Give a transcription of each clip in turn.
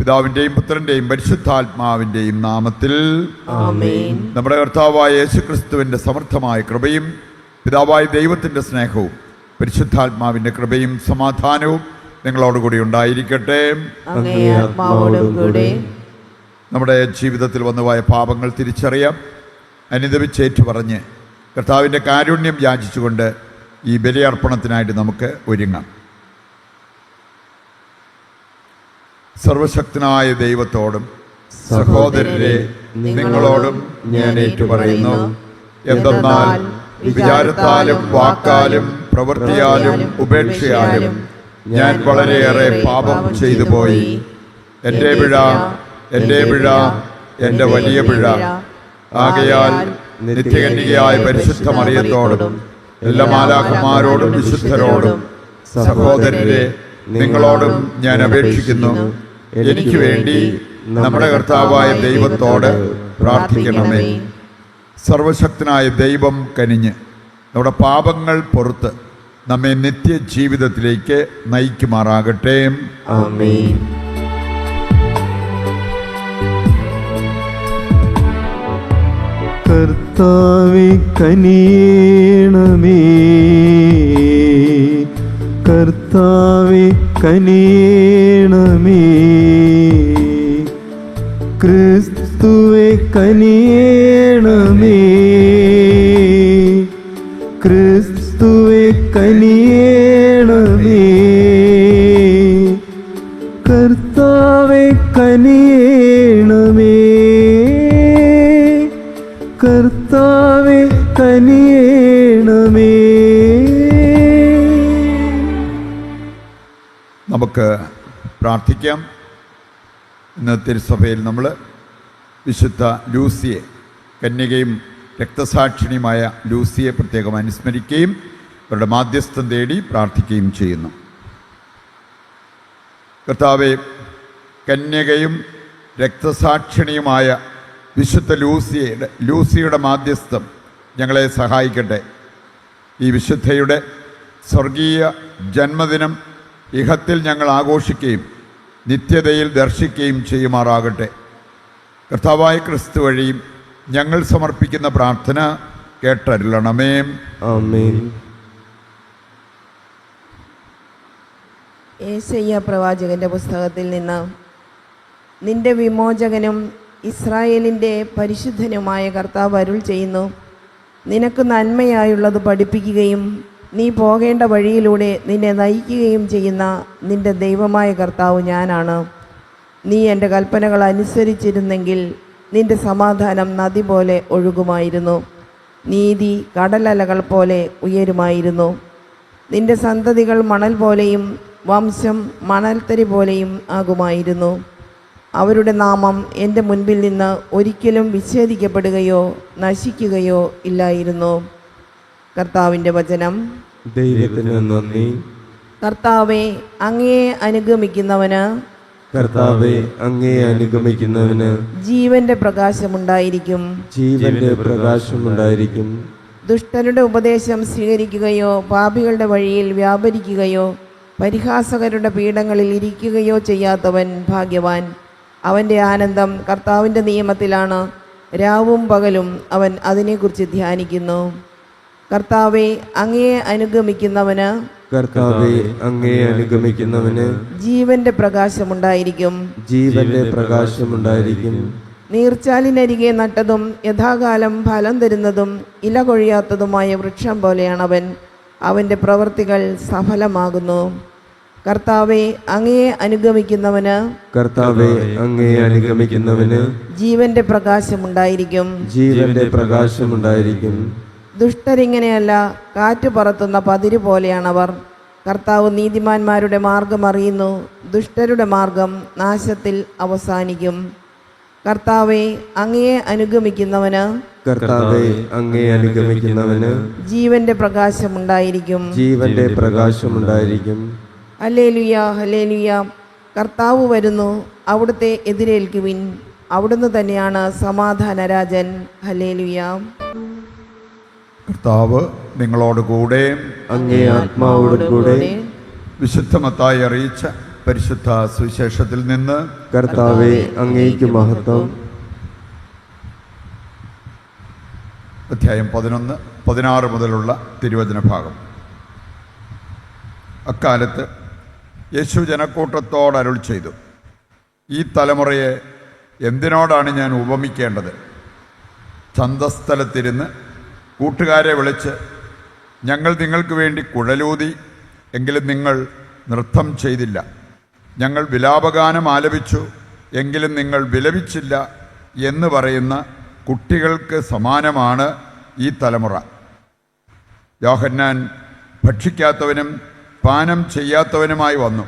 പിതാവിൻ്റെയും പുത്രൻ്റെയും പരിശുദ്ധാത്മാവിൻ്റെയും നാമത്തിൽ ആമേൻ. നമ്മുടെ കർത്താവായ യേശുക്രിസ്തുവിൻ്റെ സമർത്ഥമായ കൃപയും പിതാവായ ദൈവത്തിൻ്റെ സ്നേഹവും പരിശുദ്ധാത്മാവിൻ്റെ കൃപയും സമാധാനവും നിങ്ങളോടുകൂടി ഉണ്ടായിരിക്കട്ടെ. അങ്ങേ ആത്മാവോടും കൂടെ. നമ്മുടെ ജീവിതത്തിൽ വന്നുപോയ പാപങ്ങൾ തിരിച്ചറിയാം, അനുദപിച്ചേറ്റു പറഞ്ഞ് കർത്താവിൻ്റെ കാരുണ്യം യാചിച്ചുകൊണ്ട് ഈ ബലിയർപ്പണത്തിനായിട്ട് നമുക്ക് ഒരുങ്ങാം. സർവശക്തനായ ദൈവത്തോടും സഹോദരരെ നിങ്ങളോടും ഞാൻ ഏറ്റുപറയുന്നു, എന്തെന്നാൽ വിചാരത്താലും വാക്കാലും പ്രവൃത്തിയാലും ഉപേക്ഷയാലും ഞാൻ വളരെയേറെ പാപം ചെയ്തു പോയി. എൻ്റെ പിഴ, എൻ്റെ പിഴ, എൻ്റെ വലിയ പിഴ. ആകയാൽ നിത്യകന്യകയായ പരിശുദ്ധ മറിയത്തോടും എല്ലാ മാലാഖമാരോടും വിശുദ്ധരോടും സഹോദരരെ നിങ്ങളോടും ഞാൻ അപേക്ഷിക്കുന്നു, എനിക്ക് വേണ്ടി നമ്മുടെ കർത്താവായ ദൈവത്തോട് പ്രാർത്ഥിക്കണമേ. സർവശക്തനായ ദൈവം കനിഞ്ഞ് നമ്മുടെ പാപങ്ങൾ പൊറുത്ത് നമ്മെ നിത്യജീവിതത്തിലേക്ക് നയിക്കുമാറാകട്ടെ. ആമേൻ. കർത്താവേ കനിയണമേ, കർത്താവേ കനിയണമേ, ക്രിസ്തുവേ കനിയണമേ, ക്രിസ്തുവേ കനിയണമേ, കർത്താവേ കനിയണമേ, കർത്താവേ കനിയണമേ. നമുക്ക് പ്രാർത്ഥിക്കാം. ഇന്ന് തിരുസഭയിൽ നമ്മൾ വിശുദ്ധ ലൂസിയെ, കന്യകയും രക്തസാക്ഷിണിയുമായ ലൂസിയെ പ്രത്യേകം അനുസ്മരിക്കുകയും അവരുടെ മാധ്യസ്ഥം തേടി പ്രാർത്ഥിക്കുകയും ചെയ്യുന്നു. കർത്താവെ, കന്യകയും രക്തസാക്ഷിണിയുമായ വിശുദ്ധ ലൂസിയുടെ മാധ്യസ്ഥം ഞങ്ങളെ സഹായിക്കട്ടെ. ഈ വിശുദ്ധയുടെ സ്വർഗീയ ജന്മദിനം ഇഹത്തിൽ ഞങ്ങൾ ആഘോഷിക്കുകയും നിത്യതയിൽ ദർശിക്കുകയും ചെയ്യുമാറാകട്ടെ. കർത്താവായ ക്രിസ്തു വഴിയും ഞങ്ങൾ സമർപ്പിക്കുന്ന പ്രാർത്ഥന കേട്ടരുളണമേ. ആമേൻ. യേശയ്യാ പ്രവാചകന്റെ പുസ്തകത്തിൽ നിന്ന്, നിന്റെ വിമോചകനും ഇസ്രായേലിൻ്റെ പരിശുദ്ധനുമായ കർത്താവ് അരുൾ ചെയ്യുന്നു, നിനക്ക് നന്മയായുള്ളത് പഠിപ്പിക്കുകയും നീ പോകേണ്ട വഴിയിലൂടെ നിന്നെ നയിക്കുകയും ചെയ്യുന്ന നിന്റെ ദൈവമായ കർത്താവ് ഞാനാണ്. നീ എൻ്റെ കൽപ്പനകൾ അനുസരിച്ചിരുന്നെങ്കിൽ നിന്റെ സമാധാനം നദി പോലെ ഒഴുകുമായിരുന്നു, നീതി കടലലകൾ പോലെ ഉയരുമായിരുന്നു. നിന്റെ സന്തതികൾ മണൽ പോലെയും വംശം മണൽത്തരി പോലെയും ആകുമായിരുന്നു. അവരുടെ നാമം എൻ്റെ മുൻപിൽ നിന്ന് ഒരിക്കലും വിച്ഛേദിക്കപ്പെടുകയോ നശിക്കുകയോ ഇല്ലായിരുന്നു. കർത്താവിൻ്റെ വചനം. ദൈവത്തിന് നന്ദി. കർത്താവെ, അങ്ങയെ അനുഗമിക്കുന്നവന്, കർത്താവേ അങ്ങേ അനുഗമിക്കുന്നവന് ജീവന്റെ പ്രകാശമുണ്ടായിരിക്കും, ജീവന്റെ പ്രകാശമുണ്ടായിരിക്കും. ദുഷ്ടരുടെ ഉപദേശം സ്വീകരിക്കുകയോ പാപികളുടെ വഴിയിൽ വ്യാപരിക്കുകയോ പരിഹാസകരുടെ പീഠങ്ങളിൽ ഇരിക്കുകയോ ചെയ്യാത്തവൻ ഭാഗ്യവാൻ. അവൻ്റെ ആനന്ദം കർത്താവിൻ്റെ നിയമത്തിലാണ്, രാവും പകലും അവൻ അതിനെക്കുറിച്ച് ധ്യാനിക്കുന്നു. കർത്താവെ, അങ്ങയെ അനുഗമിക്കുന്നവന്, കർത്താവേ അങ്ങേ അനുഗമിക്കുന്നവന് ജീവന്റെ പ്രകാശമുണ്ടായിരിക്കും, ജീവന്റെ പ്രകാശമുണ്ടായിരിക്കും. നീർച്ചാലിനരികെ നട്ടതും യഥാകാലം ഫലം തരുന്നതും ഇല കൊഴിയാത്തതുമായ വൃക്ഷം പോലെയാണവൻ, അവൻ്റെ പ്രവൃത്തികൾ സഫലമാകുന്നു. കർത്താവെ, അങ്ങയെ അനുഗമിക്കുന്നവന്, കർത്താവേ അങ്ങേ അനുഗമിക്കുന്നവന് ജീവന്റെ പ്രകാശമുണ്ടായിരിക്കും, ജീവന്റെ പ്രകാശമുണ്ടായിരിക്കും. ദുഷ്ടരിങ്ങനെയല്ല, കാറ്റ് പറത്തുന്ന പതിര് പോലെയാണവർ. കർത്താവ് നീതിമാന്മാരുടെ മാർഗം അറിയുന്നു, ദുഷ്ടരുടെ മാർഗം നാശത്തിൽ അവസാനിക്കും. കർത്താവെ, അങ്ങയെ അനുഗമിക്കുന്നവന്, കർത്താവേ അങ്ങേ അനുഗമിക്കുന്നവന് ജീവന്റെ പ്രകാശമുണ്ടായിരിക്കും, ജീവന്റെ പ്രകാശമുണ്ടായിരിക്കും. Hallelujah, hallelujah. കർത്താവ് വരുന്നു, അവിടുത്തെ എതിരേൽക്കുവിൻ, അവിടുന്ന് തന്നെയാണ് സമാധാനരാജൻ. ഹല്ലേലൂയ. കർത്താവ് നിങ്ങളോട് കൂടെ. അങ്ങേ ആത്മാവോട് കൂടെ. വിശുദ്ധ മത്തായി അറിയിച്ച പരിശുദ്ധ സുവിശേഷത്തിൽ നിന്ന്. കർത്താവെ, അങ്ങേക്ക് മഹത്വം. അധ്യായം 11, 16 മുതലുള്ള തിരുവചന ഭാഗം. അക്കാലത്ത് യേശു ജനക്കൂട്ടത്തോട് അരുൾ ചെയ്തു, ഈ തലമുറയെ എന്തിനോടാണ് ഞാൻ ഉപമിക്കേണ്ടത്? ചന്തസ്ഥലത്തിരുന്ന് കൂട്ടുകാരെ വിളിച്ച്, ഞങ്ങൾ നിങ്ങൾക്ക് വേണ്ടി കുഴലൂതി, എങ്കിലും നിങ്ങൾ നൃത്തം ചെയ്തില്ല. ഞങ്ങൾ വിലാപഗാനം ആലപിച്ചു, എങ്കിലും നിങ്ങൾ വിലപിച്ചില്ല എന്ന് പറയുന്ന കുട്ടികൾക്ക് സമാനമാണ് ഈ തലമുറ. യോഹന്നാൻ ഭക്ഷിക്കാത്തവനും പാനം ചെയ്യാത്തവനുമായി വന്നു.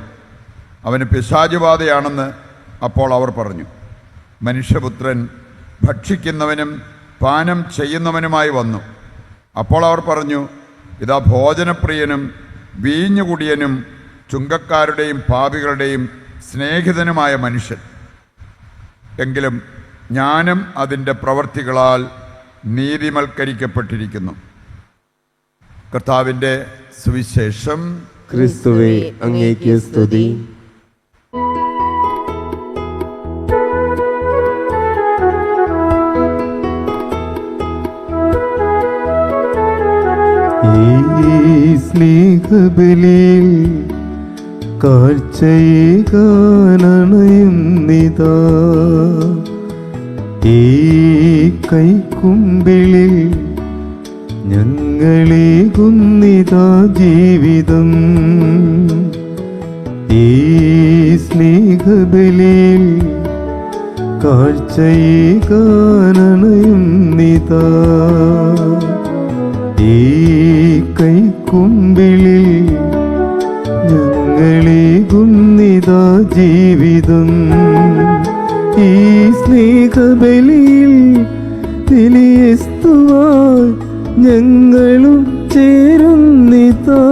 അവന് പിശാചുബാധയാണെന്ന് അപ്പോൾ അവർ പറഞ്ഞു. മനുഷ്യപുത്രൻ ഭക്ഷിക്കുന്നവനും പാനം ചെയ്യുന്നവനുമായി വന്നു. അപ്പോൾ അവർ പറഞ്ഞു, ഇതാ ഭോജനപ്രിയനും വീഞ്ഞുകുടിയനും ചുങ്കക്കാരുടെയും പാപികളുടെയും സ്നേഹിതനുമായ മനുഷ്യൻ. എങ്കിലും ജ്ഞാനം അതിൻ്റെ പ്രവൃത്തികളാൽ നീതിമൽക്കരിക്കപ്പെട്ടിരിക്കുന്നു. കർത്താവിൻ്റെ സുവിശേഷം. ക്രിസ്തുവേ, അങ്ങേക്ക് സ്തുതി. ഈ സ്നേഹബലിയിൽ കാഴ്ചയേകാനണയുന്നിതാ, ഈ കൈക്കുമ്പിളിൽ ഞങ്ങളേകുന്നിതാ ജീവിതം. ഈ സ്നേഹബലിയിൽ കാഴ്ചയേകാനണയുന്നിതാ, ഈ കൈക്കുമ്പിളിൽ ഞങ്ങളേകുന്നിതാ ജീവിതം. ഈ സ്നേഹബലിയിൽ തിലിയസ്തുവായി ഞങ്ങളും ചേരുന്നിതാ.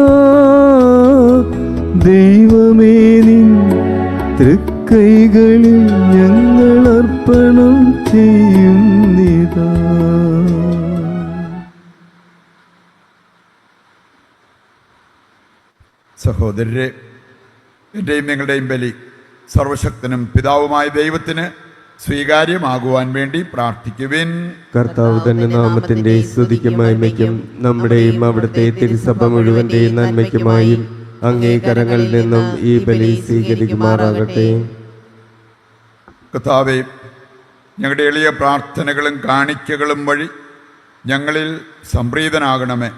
ദൈവമേ, നിൻ തൃക്കൈകളിൽ ഞങ്ങൾ അർപ്പണം ചെയ്യുന്നിതാ. സഹോദരരെ, എൻ്റെയും നിങ്ങളുടെയും ബലി സർവശക്തനും പിതാവുമായ ദൈവത്തിന് സ്വീകാര്യമാകുവാൻ വേണ്ടി പ്രാർത്ഥിക്കുവിൻ. കർത്താവ് തന്റെ നാമത്തിന്റെ സ്തുതിക്കും മഹിമയ്ക്കും നമ്മുടെയും അവിടുത്തെ തിരുസഭ മുഴുവന്റെയും നന്മയ്ക്കുമായും അങ്ങേ കരങ്ങളിൽ നിന്നും ഈ ബലി സ്വീകരിക്കുമാറാകട്ടെ. കർത്താവേ, ഞങ്ങളുടെ എളിയ പ്രാർത്ഥനകളും കാണിക്കകളും വഴി ഞങ്ങളിൽ സംപ്രീതനാകണമേ.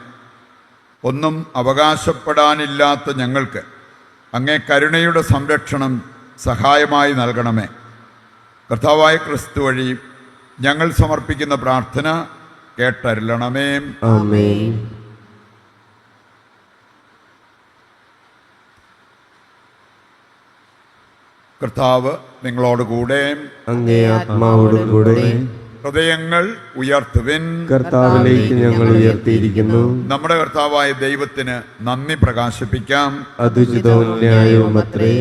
ഒന്നും അവകാശപ്പെടാനില്ലാത്ത ഞങ്ങൾക്ക് അങ്ങേ കരുണയുടെ സംരക്ഷണം സഹായമായി നൽകണമേ. കർത്താവായ ക്രിസ്തു വഴി ഞങ്ങൾ സമർപ്പിക്കുന്ന പ്രാർത്ഥന കേട്ടരുളണമേ. ആമേൻ. കർത്താവ് നിങ്ങളോടുകൂടെ, അങ്ങേ ആത്മാവോടും കൂടെ. ഹൃദയങ്ങൾ ഉയർത്തുവിൻ. കർത്താവിലേക്ക് ഞങ്ങൾ ഉയർത്തിയിരിക്കുന്നു. നമ്മുടെ കർത്താവായ ദൈവത്തിന് നന്ദി പ്രകാശിപ്പിക്കാം. അതുചിതവും ന്യായവും അത്രേ.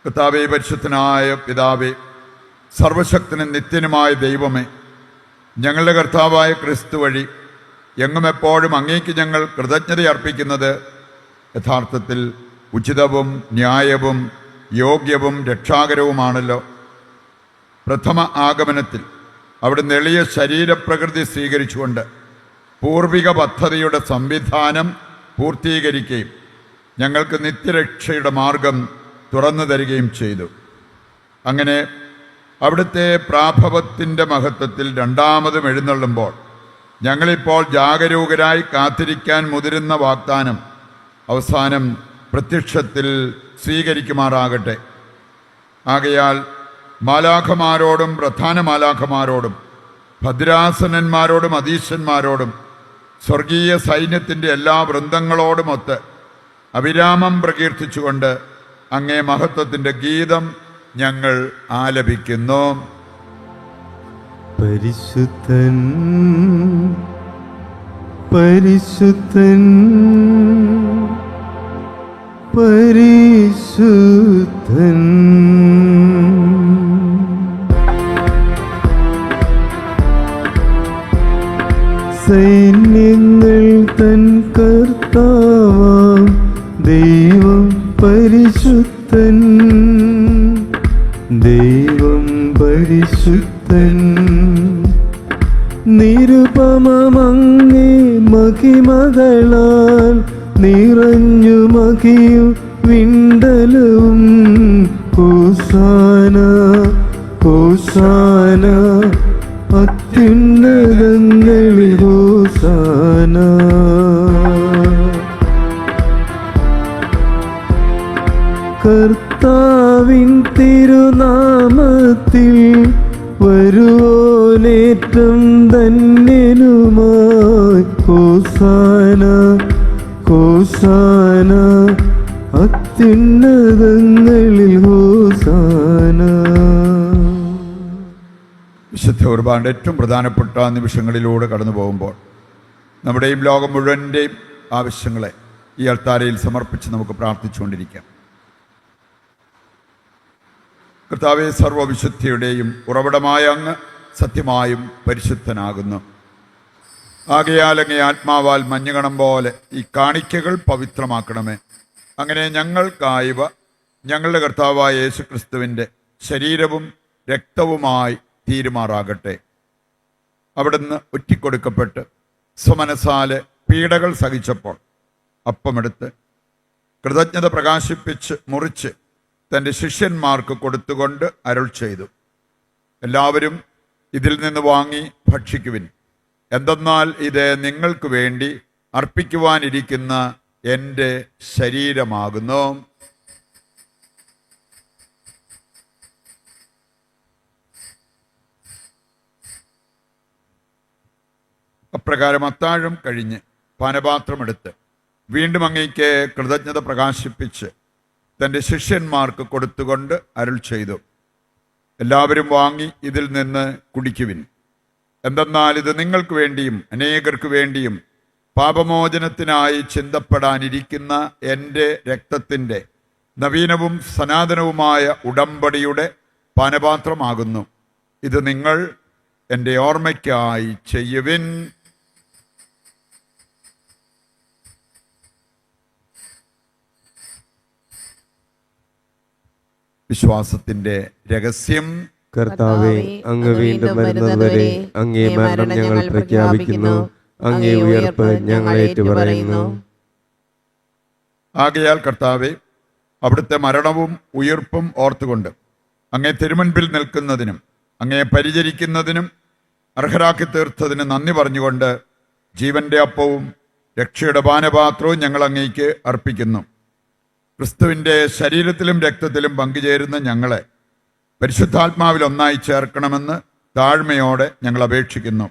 കർത്താവേ, പരിശുദ്ധനായ പിതാവേ, സർവശക്തനും നിത്യനുമായ ദൈവമേ, ഞങ്ങളുടെ കർത്താവായ ക്രിസ്തു വഴി എങ്ങും എപ്പോഴും അങ്ങേക്ക് ഞങ്ങൾ കൃതജ്ഞത അർപ്പിക്കുന്നത് യഥാർത്ഥത്തിൽ ഉചിതവും ന്യായവും യോഗ്യവും രക്ഷാകരവുമാണല്ലോ. പ്രഥമ ആഗമനത്തിൽ അവിടുന്ന് എളിയ ശരീരപ്രകൃതി സ്വീകരിച്ചുകൊണ്ട് പൂർവിക പദ്ധതിയുടെ സംവിധാനം പൂർത്തീകരിക്കുകയും ഞങ്ങൾക്ക് നിത്യരക്ഷയുടെ മാർഗം തുറന്നു തരികയും ചെയ്തു. അങ്ങനെ അവിടുത്തെ പ്രാഭവത്തിൻ്റെ മഹത്വത്തിൽ രണ്ടാമതും എഴുന്നള്ളുമ്പോൾ ഞങ്ങളിപ്പോൾ ജാഗരൂകരായി കാത്തിരിക്കാൻ മുതിരുന്ന വാഗ്ദാനം അവസാനം പ്രത്യക്ഷത്തിൽ സ്വീകരിക്കുമാറാകട്ടെ. ആകയാൽ മാലാഖമാരോടും പ്രധാന മാലാഖമാരോടും ഭദ്രാസനന്മാരോടും അധീശന്മാരോടും സ്വർഗീയ സൈന്യത്തിൻ്റെ എല്ലാ വൃന്ദങ്ങളോടുമൊത്ത് അവിരാമം പ്രകീർത്തിച്ചുകൊണ്ട് അങ്ങേ മഹത്വത്തിൻ്റെ ഗീതം ഞങ്ങൾ ആലപിക്കുന്നു. പരിശുദ്ധൻ പരിശുദ്ധൻ പരിശുദ്ധൻ. സൈന്യങ്ങൾ തൻ കർത്താവാം പരിശുദ്ധൻ, ദൈവം പരിശുദ്ധൻ. നിരുപമമങ്ങേ മഹിമകളാൽ നിറഞ്ഞു മഹിയും വിണ്ടലവും. ഹോസാന ഹോസാന അത്യുന്നതങ്ങളിൽ ഹോസാന. കർത്താവിൻ തിരുനാമത്തിൽ വരുവോനേറ്റം ധന്യനുമായി. ഹോസാന ഹോസാന അത്യുന്നതങ്ങളിൽ ഹോസാന. വിശുദ്ധ കുർബാനയുടെ ഏറ്റവും പ്രധാനപ്പെട്ട നിമിഷങ്ങളിലൂടെ കടന്നു പോകുമ്പോൾ നമ്മുടെയും ലോകം മുഴുവൻ്റെയും ആവശ്യങ്ങളെ ഈ അൾത്താരയിൽ സമർപ്പിച്ച് നമുക്ക് പ്രാർത്ഥിച്ചുകൊണ്ടിരിക്കാം. കർത്താവേ, സർവ്വവിശുദ്ധിയുടെയും ഉറവിടമായ അങ്ങ് സത്യമായും പരിശുദ്ധനാകുന്നു. ആകയാൽ അങ്ങേ ആത്മാവാൽ മഞ്ഞുകണം പോലെ ഈ കാണിക്കകൾ പവിത്രമാക്കണമേ. അങ്ങനെ ഞങ്ങൾക്കായവ ഞങ്ങളുടെ കർത്താവായ യേശുക്രിസ്തുവിൻ്റെ ശരീരവും രക്തവുമായി തീരുമാറാകട്ടെ. അവിടുന്ന് ഒറ്റിക്കൊടുക്കപ്പെട്ട് സ്വമനസാലെ പീഡകൾ സഹിച്ചപ്പോൾ അപ്പമെടുത്ത് കൃതജ്ഞത പ്രകാശിപ്പിച്ച് മുറിച്ച് തൻ്റെ ശിഷ്യന്മാർക്ക് കൊടുത്തുകൊണ്ട് അരുൾ ചെയ്തു, എല്ലാവരും ഇതിൽ നിന്ന് വാങ്ങി ഭക്ഷിക്കുവിൻ. എന്തെന്നാൽ ഇത് നിങ്ങൾക്ക് വേണ്ടി അർപ്പിക്കുവാനിരിക്കുന്ന എൻ്റെ ശരീരമാകുന്നു. അപ്രകാരം അത്താഴം കഴിഞ്ഞ് പാനപാത്രമെടുത്ത് വീണ്ടും അങ്ങേക്ക് കൃതജ്ഞത പ്രകാശിപ്പിച്ച് തൻ്റെ ശിഷ്യന്മാർക്ക് കൊടുത്തുകൊണ്ട് അരുൾ ചെയ്തു, എല്ലാവരും വാങ്ങി ഇതിൽ നിന്ന് കുടിക്കുവിൻ. എന്തെന്നാൽ ഇത് നിങ്ങൾക്ക് വേണ്ടിയും അനേകർക്ക് വേണ്ടിയും പാപമോചനത്തിനായി ചിന്തപ്പെടാനിരിക്കുന്ന എൻ്റെ രക്തത്തിൻ്റെ നവീനവും സനാതനവുമായ ഉടമ്പടിയുടെ പാനപാത്രമാകുന്നു. ഇത് നിങ്ങൾ എൻ്റെ ഓർമ്മയ്ക്കായി ചെയ്യുവിൻ. വിശ്വാസത്തിന്റെ രഹസ്യം. കർത്താവേ, അങ്ങ് വീണ്ടും വരുന്നതുവരെ അങ്ങേ മരണം ഞങ്ങൾ പ്രഖ്യാപിക്കുന്നു, അങ്ങേ ഉയർപ്പ് ഞങ്ങൾ ഏറ്റുപറയുന്നു. ആകയാൽ കർത്താവേ, അവിടുത്തെ മരണവും ഉയർപ്പും ഓർത്തുകൊണ്ട് അങ്ങേ തിരുമുൻപിൽ നിൽക്കുന്നതിനും അങ്ങേ പരിചരിക്കുന്നതിനും അർഹരാക്കി തീർത്തതിന് നന്ദി പറഞ്ഞുകൊണ്ട് ജീവന്റെ അപ്പവും രക്ഷയുടെ പാനപാത്രവും ഞങ്ങൾ അങ്ങേക്ക് അർപ്പിക്കുന്നു. ക്രിസ്തുവിൻ്റെ ശരീരത്തിലും രക്തത്തിലും പങ്കുചേരുന്ന ഞങ്ങളെ പരിശുദ്ധാത്മാവിൽ ഒന്നായി ചേർക്കണമെന്ന് താഴ്മയോടെ ഞങ്ങൾ അപേക്ഷിക്കുന്നു.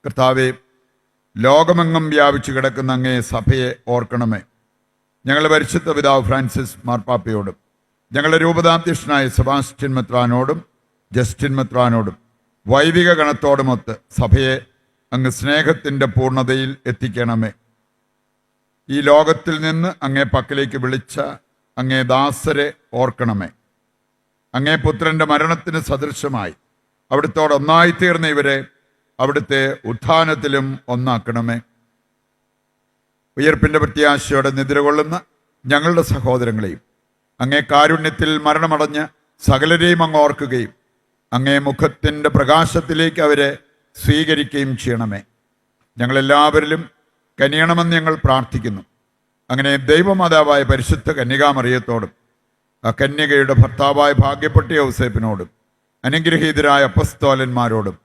കർത്താവേ, ലോകമെങ്ങും വ്യാപിച്ചു കിടക്കുന്ന അങ്ങേ സഭയെ ഓർക്കണമേ. ഞങ്ങളുടെ പരിശുദ്ധ പിതാവ് ഫ്രാൻസിസ് മാർപ്പാപ്പയോടും ഞങ്ങളുടെ രൂപതാധ്യക്ഷനായ സെബാസ്റ്റ്യൻ മെത്രാനോടും ജസ്റ്റിൻ മെത്രാനോടും വൈദിക ഗണത്തോടുമൊത്ത് സഭയെ അങ്ങ് സ്നേഹത്തിൻ്റെ പൂർണ്ണതയിൽ എത്തിക്കണമേ. ഈ ലോകത്തിൽ നിന്ന് അങ്ങേ പക്കലേക്ക് വിളിച്ച അങ്ങേ ദാസരെ ഓർക്കണമേ. അങ്ങേ പുത്രൻ്റെ മരണത്തിന് സദൃശമായി അവിടുത്തോടൊന്നായിത്തീർന്ന ഇവരെ അവിടുത്തെ ഉത്ഥാനത്തിലും ഒന്നാക്കണമേ. ഉയർപ്പിൻ്റെ പ്രത്യാശയോടെ നിദ്രകൊള്ളുന്ന ഞങ്ങളുടെ സഹോദരങ്ങളെയും അങ്ങേ കാരുണ്യത്തിൽ മരണമടഞ്ഞ് സകലരെയും അങ്ങ് ഓർക്കുകയും അങ്ങേ മുഖത്തിൻ്റെ പ്രകാശത്തിലേക്ക് അവരെ സ്വീകരിക്കുകയും ചെയ്യണമേ. ഞങ്ങളെല്ലാവരിലും കനിയണമെന്ന് ഞങ്ങൾ പ്രാർത്ഥിക്കുന്നു. അങ്ങനെ ദൈവമാതാവായ പരിശുദ്ധ കന്യകാമറിയത്തോടും ആ കന്യകയുടെ ഭർത്താവായ ഭാഗ്യപ്പെട്ട യൗസേപ്പിനോടും അനുഗ്രഹീതരായ അപ്പസ്തോലന്മാരോടും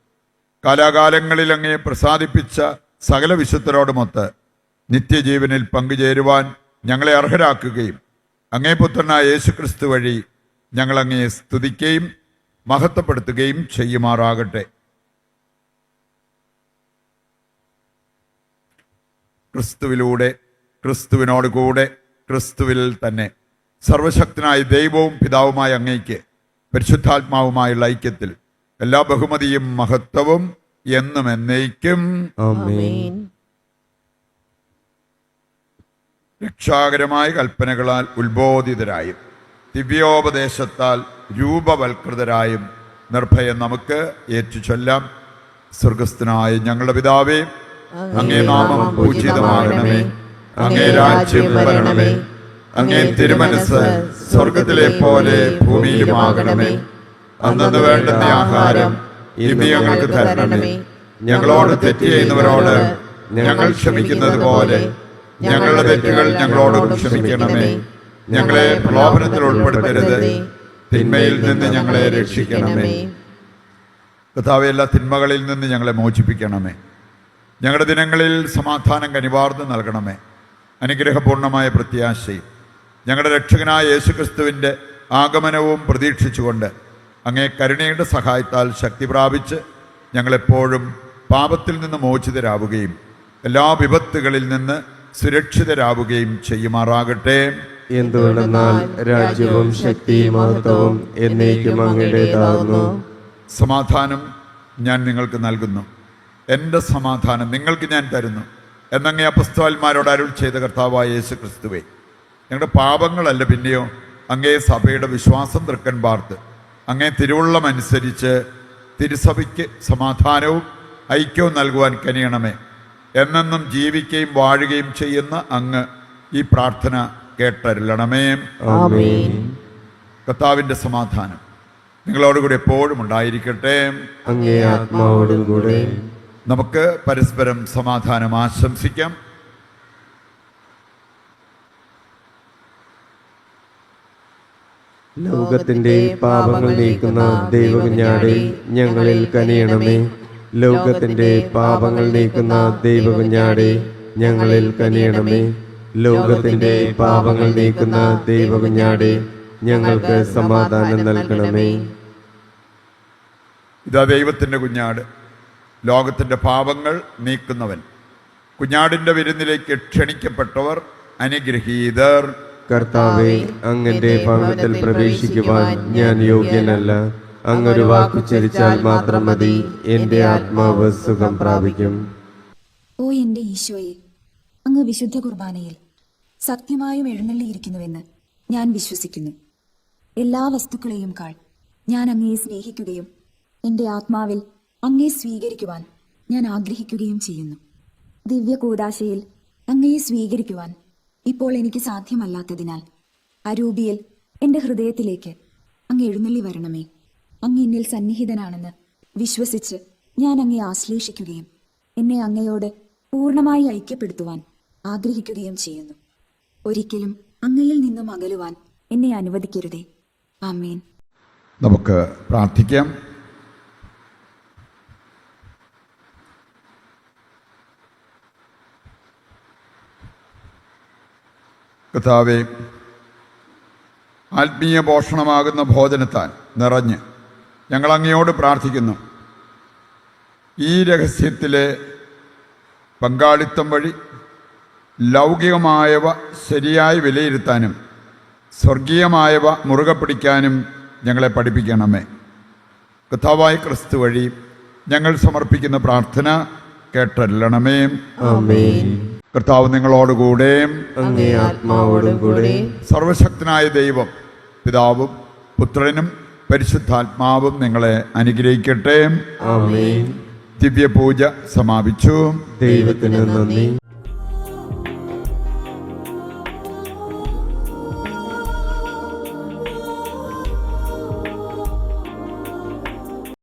കാലാകാലങ്ങളിൽ അങ്ങയെ പ്രസാദിപ്പിച്ച സകല വിശുദ്ധരോടുമൊത്ത് നിത്യജീവനിൽ പങ്കുചേരുവാൻ ഞങ്ങളെ അർഹരാക്കുകയും അങ്ങേ പുത്രനായ യേശുക്രിസ്തു വഴി ഞങ്ങൾ അങ്ങയെ സ്തുതിക്കുകയും മഹത്വപ്പെടുത്തുകയും ചെയ്യുമാറാകട്ടെ. ക്രിസ്തുവിലൂടെ, ക്രിസ്തുവിനോട് കൂടെ, ക്രിസ്തുവിൽ തന്നെ സർവശക്തനായ ദൈവവും പിതാവുമായ അങ്ങയ്ക്ക് പരിശുദ്ധാത്മാവുമായുള്ള ഐക്യത്തിൽ എല്ലാ ബഹുമതിയും മഹത്വവും എന്നും എന്നേക്കും ആമേൻ. രക്ഷാകരമായ കൽപ്പനകളാൽ ഉത്ബോധിതരായും ദിവ്യോപദേശത്താൽ രൂപവൽകൃതരായും നിർഭയം നമുക്ക് ഏറ്റുചൊല്ലാം. സ്വർഗസ്ഥനായ ഞങ്ങളുടെ പിതാവേ, അങ്ങേ നാമം പൂജിതമാകണമേ. അങ്ങേ രാജ്യം വരണമേ. അങ്ങേ തിരുമനസ് സ്വർഗത്തിലെ പോലെ ഭൂമിയിലുമാകണമേ. അന്നു വേണ്ടുന്ന ആഹാരം ഇന്ന് ഞങ്ങൾക്ക് തരണമേ. ഞങ്ങളോട് തെറ്റ് ചെയ്യുന്നവരോട് ഞങ്ങൾ ക്ഷമിക്കുന്നത് പോലെ ഞങ്ങളുടെ തെറ്റുകൾ ഞങ്ങളോടും ക്ഷമിക്കണമേ. ഞങ്ങളെ പ്രലോഭനത്തിൽ ഉൾപ്പെടുത്തരുത്, തിന്മയിൽ നിന്ന് ഞങ്ങളെ രക്ഷിക്കണമേ. കർത്താവേ, എല്ലാ തിന്മകളിൽ നിന്ന് ഞങ്ങളെ മോചിപ്പിക്കണമേ. ഞങ്ങളുടെ ദിനങ്ങളിൽ സമാധാനം കനിവാർന്ന് നൽകണമേ. അനുഗ്രഹപൂർണമായ പ്രത്യാശയും ഞങ്ങളുടെ രക്ഷകനായ യേശുക്രിസ്തുവിൻ്റെ ആഗമനവും പ്രതീക്ഷിച്ചുകൊണ്ട് അങ്ങേ കരുണയുടെ സഹായത്താൽ ശക്തി പ്രാപിച്ച് ഞങ്ങളെപ്പോഴും പാപത്തിൽ നിന്ന് മോചിതരാവുകയും എല്ലാ വിപത്തുകളിൽ നിന്ന് സുരക്ഷിതരാവുകയും ചെയ്യുമാറാകട്ടെ. എന്തുകൊണ്ടെന്നാൽ രാജ്യവും ശക്തിയും മഹത്വവും എന്നേക്കും അങ്ങയുടേതാകുന്നു. സമാധാനം ഞാൻ നിങ്ങൾക്ക് നൽകുന്നു, എൻ്റെ സമാധാനം നിങ്ങൾക്ക് ഞാൻ തരുന്നു എന്നങ്ങേ അപ്പസ്തോലന്മാരോട് അരുൾ ചെയ്ത കർത്താവായ യേശു ക്രിസ്തുവേ, ഞങ്ങളുടെ പാപങ്ങളല്ല പിന്നെയോ അങ്ങേ സഭയുടെ വിശ്വാസം തൃക്കൻ പാർത്ത് അങ്ങേ തിരുവുള്ളമനുസരിച്ച് തിരുസഭയ്ക്ക് സമാധാനവും ഐക്യവും നൽകുവാൻ കനിയണമേ. എന്നെന്നും ജീവിക്കുകയും വാഴുകയും ചെയ്യുന്ന അങ്ങ് ഈ പ്രാർത്ഥന കേട്ടരുളണമേ. ആമേൻ. കർത്താവിൻ്റെ സമാധാനം നിങ്ങളോടുകൂടി എപ്പോഴും ഉണ്ടായിരിക്കട്ടെ. അങ്ങേ ആത്മാവോടും കൂടെ. നമുക്ക് പരസ്പരം സമാധാനം ആശംസിക്കാം. ലോകത്തിന്റെ പാപങ്ങൾ നീക്കുന്ന ദൈവകുഞ്ഞാടേ, ഞങ്ങളിൽ കനിയണമേ. ലോകത്തിന്റെ പാപങ്ങൾ നീക്കുന്ന ദൈവകുഞ്ഞാടേ, ഞങ്ങളിൽ കനിയണമേ. ലോകത്തിന്റെ പാപങ്ങൾ നീക്കുന്ന ദൈവകുഞ്ഞാടേ, ഞങ്ങൾക്ക് സമാധാനം നൽകണമേ. ഇതാ ദൈവത്തിൻ്റെ കുഞ്ഞാട്, ലോകത്തിൻ്റെ പാപങ്ങൾ നീക്കുന്നവൻ. കുഞ്ഞാടിൻ്റെ വിരുന്നിലേക്ക് ക്ഷണിക്കപ്പെട്ടവർ അനുഗ്രഹീതർ. കർത്താവേ, അങ്ങന്റെ ഭവനത്തിൽ പ്രവേശിക്കുവാൻ ഞാൻ യോഗ്യനല്ല. അങ്ങൊരു വാക്കുച്ചരിച്ചാൽ മാത്രം മതി, എന്റെ ആത്മാവ് സുഖം പ്രാപിക്കും. ഓ എന്റെ ഈശോയെ, അങ്ങ് വിശുദ്ധ കുർബാനയിൽ സത്യമായും എഴുന്നള്ളിയിരിക്കുന്നുവെന്ന് ഞാൻ വിശ്വസിക്കുന്നു. എല്ലാ വസ്തുക്കളെയും കാൾ ഞാൻ അങ്ങയെ സ്നേഹിക്കുകയും എന്റെ ആത്മാവിൽ അങ്ങയെ സ്വീകരിക്കുവാൻ ഞാൻ ആഗ്രഹിക്കുകയും ചെയ്യുന്നു. ദിവ്യ കൂദാശയിൽ അങ്ങയെ സ്വീകരിക്കുവാൻ ഇപ്പോൾ എനിക്ക് സാധ്യമല്ലാത്തതിനാൽ അരൂപിയിൽ എന്റെ ഹൃദയത്തിലേക്ക് അങ്ങ് എഴുന്നള്ളി വരണമേ. അങ്ങ് എന്നിൽ സന്നിഹിതനാണെന്ന് വിശ്വസിച്ച് ഞാൻ അങ്ങയെ ആശ്ലേഷിക്കുകയും എന്നെ അങ്ങയോട് പൂർണ്ണമായി ഐക്യപ്പെടുത്തുവാൻ ആഗ്രഹിക്കുകയും ചെയ്യുന്നു. ഒരിക്കലും അങ്ങയിൽ നിന്നും അകലുവാൻ എന്നെ അനുവദിക്കരുതേ. ആമേൻ. നമുക്ക് പ്രാർത്ഥിക്കാം. കർത്താവേ, ആത്മീയ പോഷണമാകുന്ന ഭോജനത്താൽ നിറഞ്ഞ് ഞങ്ങൾ അങ്ങയോട് പ്രാർത്ഥിക്കുന്നു. ഈ രഹസ്യത്തിലെ പങ്കാളിത്തം വഴി ലൗകികമായവ ശരിയായി വിലയിരുത്താനും സ്വർഗീയമായവ മുറുകെ പിടിക്കാനും ഞങ്ങളെ പഠിപ്പിക്കണമേ. കർത്താവായ ക്രിസ്തു വഴി ഞങ്ങൾ സമർപ്പിക്കുന്ന പ്രാർത്ഥന കേട്ടരുളണമേ. ആമേൻ. കർത്താവ് നിങ്ങളോടുകൂടെ. അങ്ങേ ആത്മാവോടും കൂടെ. സർവശക്തനായ ദൈവം പിതാവും പുത്രനും പരിശുദ്ധാത്മാവും നിങ്ങളെ അനുഗ്രഹിക്കട്ടെ. ആമേൻ. ദിവ്യപൂജ സമാപിച്ചു. ദൈവത്തിന് നന്ദി.